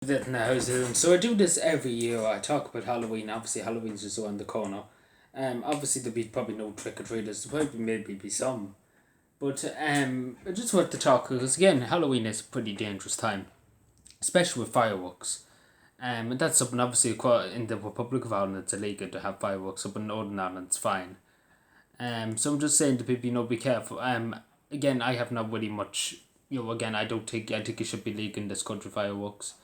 That now is so I do this every year. I talk about Halloween. Obviously, Halloween's just around the corner. Obviously there'll be probably no trick or treaters. There probably maybe be some, but I just want to talk because again, Halloween is a pretty dangerous time, especially with fireworks. And that's something obviously in the Republic of Ireland it's illegal to have fireworks. Up in Northern Ireland it's fine. So I'm just saying to people, be careful. Again, I have not really much. Again, I think it should be legal in this country fireworks.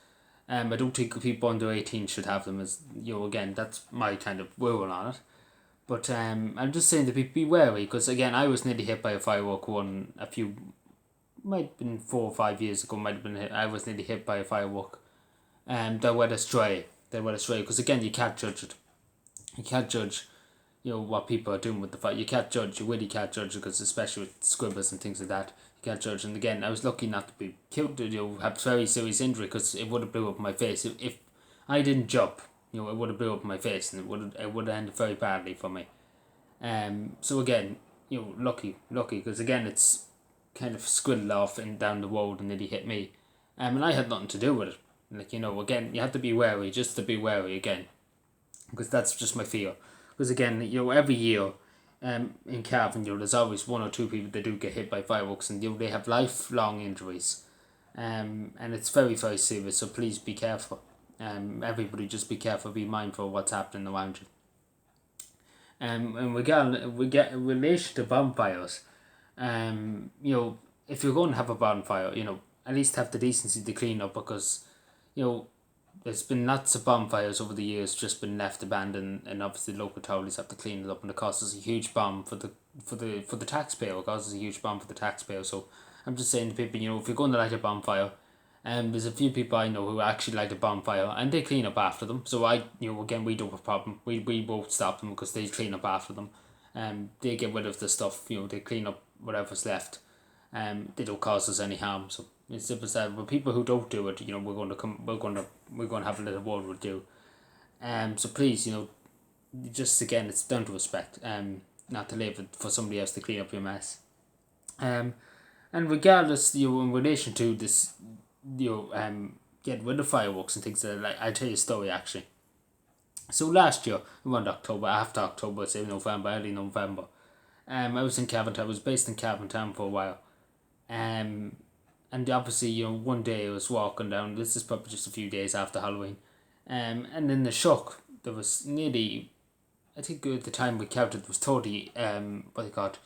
I don't think people under 18 should have them as, again, that's my kind of rule on it. But I'm just saying to people, be wary, because again, I was nearly hit by a firework one might have been 4 or 5 years ago, might have been hit, I was nearly hit by a firework. That went astray. Because again, you can't judge it. You can't judge, what people are doing with the fire. You can't judge, you really can't judge it, because especially with scribbles and things like that, you can't judge. And again, I was lucky not to be killed, have very serious injury, because it would have blew up my face. If I didn't jump, it would have blew up my face, and it would have ended very badly for me. So again, lucky, because again, it's kind of squiddled off and down the road and nearly hit me. And I had nothing to do with it. Again, you have to be wary, just to be wary again, because that's just my fear. Because again, every year, in Cavan, there's always one or two people that do get hit by fireworks, and they have lifelong injuries. And it's very, very serious. So please be careful. Everybody, just be careful. Be mindful of what's happening around you. And we get in relation to bonfires. If you're going to have a bonfire, at least have the decency to clean up, because you know there's been lots of bonfires over the years just been left abandoned, and obviously local authorities have to clean it up, and it causes a huge bomb for the taxpayer. It causes a huge bomb for the taxpayer. So I'm just saying to people, if you're going to light a bonfire, there's a few people I know who actually light a bonfire and they clean up after them. So again, we don't have a problem. We won't stop them because they clean up after them. They get rid of the stuff. They clean up whatever's left. They don't cause us any harm. So it's simple as that. But people who don't do it, we're going to come. We're going to have a little word with you. So please, just again, it's down to respect. Not to leave it for somebody else to clean up your mess. And regardless, in relation to this, get rid of fireworks and things like that. I'll tell you a story actually. So last year, around October, after October, say November, early November, I was in Cavan. I was based in Cavan Town for a while. And obviously, one day I was walking down. This is probably just a few days after Halloween. And in the shock, there was nearly, I think at the time we counted, there was 30, what they called,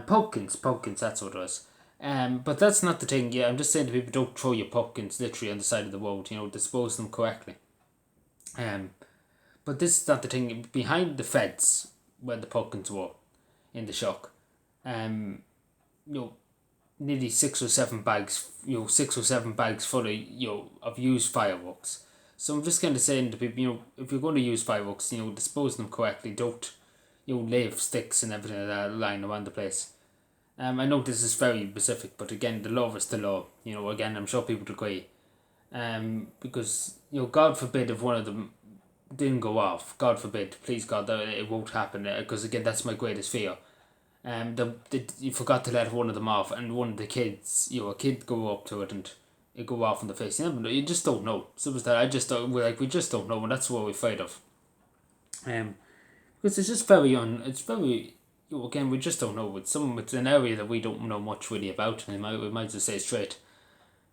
pumpkins, that's what it was. But that's not the thing. Yeah, I'm just saying to people, don't throw your pumpkins literally on the side of the road. Dispose them correctly. But this is not the thing. Behind the fence where the pumpkins were, in the shock, you know, nearly 6 or 7 bags full of used fireworks. So I'm just kind of saying to people, if you're going to use fireworks, dispose them correctly. Don't, leave sticks and everything like that lying around the place. I know this is very specific, but again, the law is the law. Again, I'm sure people would agree. Because, God forbid if one of them didn't go off. God forbid, please God, that it won't happen. Because again, that's my greatest fear. You forgot to let one of them off, and one of the kids, a kid go up to it and it go off in the face. You just don't know. So was that I just don't we just don't know, and that's what we're afraid of. Because it's just it's very, again, we just don't know. It's an area that we don't know much really about, and we might just say straight.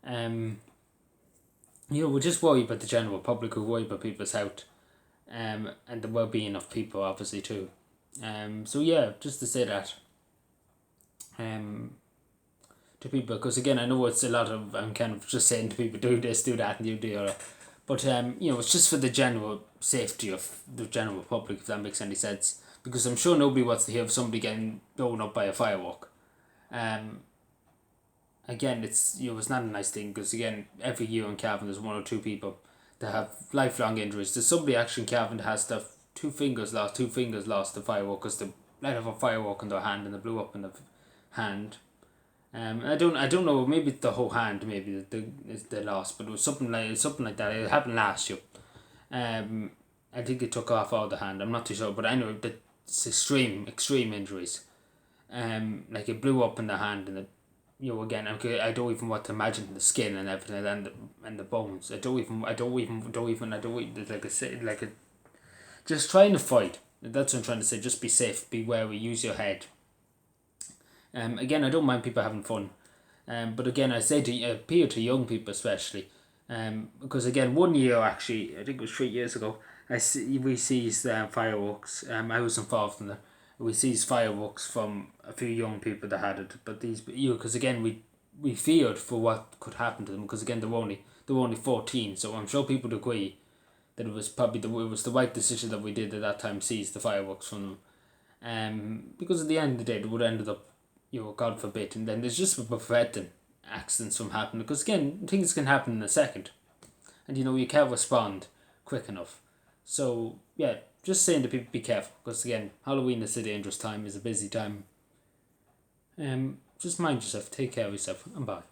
We just worry about the general public, we worry about people's health, and the well-being of people, obviously too. So yeah, just to say that, to people, because again, I know it's a lot of, I'm kind of just saying to people, do this, do that, and do the other. But it's just for the general safety of the general public, if that makes any sense. Because I'm sure nobody wants to hear of somebody getting blown up by a firework. Again, it's not a nice thing, because again, every year in Cavan there's one or two people that have lifelong injuries. There's somebody actually in Cavan that has two fingers lost to firework, because they let off a firework in their hand and they blew up in the hand. I don't know. Maybe the whole hand. Maybe is the loss, but it was something like that. It happened last year. I think it took off all the hand. I'm not too sure, but I know that it's extreme injuries. Like it blew up in the hand and again, I don't even want to imagine the skin and everything and the bones. Like I say, just trying to fight. That's what I'm trying to say. Just be safe, be wary, use your head. Again, I don't mind people having fun. But again, I say to appeal to young people especially. Because again, one year actually, I think it was 3 years ago, we seized fireworks. I was involved in that. We seized fireworks from a few young people that had it, but because again we feared for what could happen to them, because again they were only 14, so I'm sure people would agree that it was probably it was the right decision that we did at that time, seize the fireworks from them. Because at the end of the day, it would have ended up, God forbid, and then there's just preventing accidents from happening, because again, things can happen in a second, and you can't respond quick enough. So yeah, just saying to people, be careful, because again, Halloween is a dangerous time, is a busy time. Just mind yourself, take care of yourself, and bye.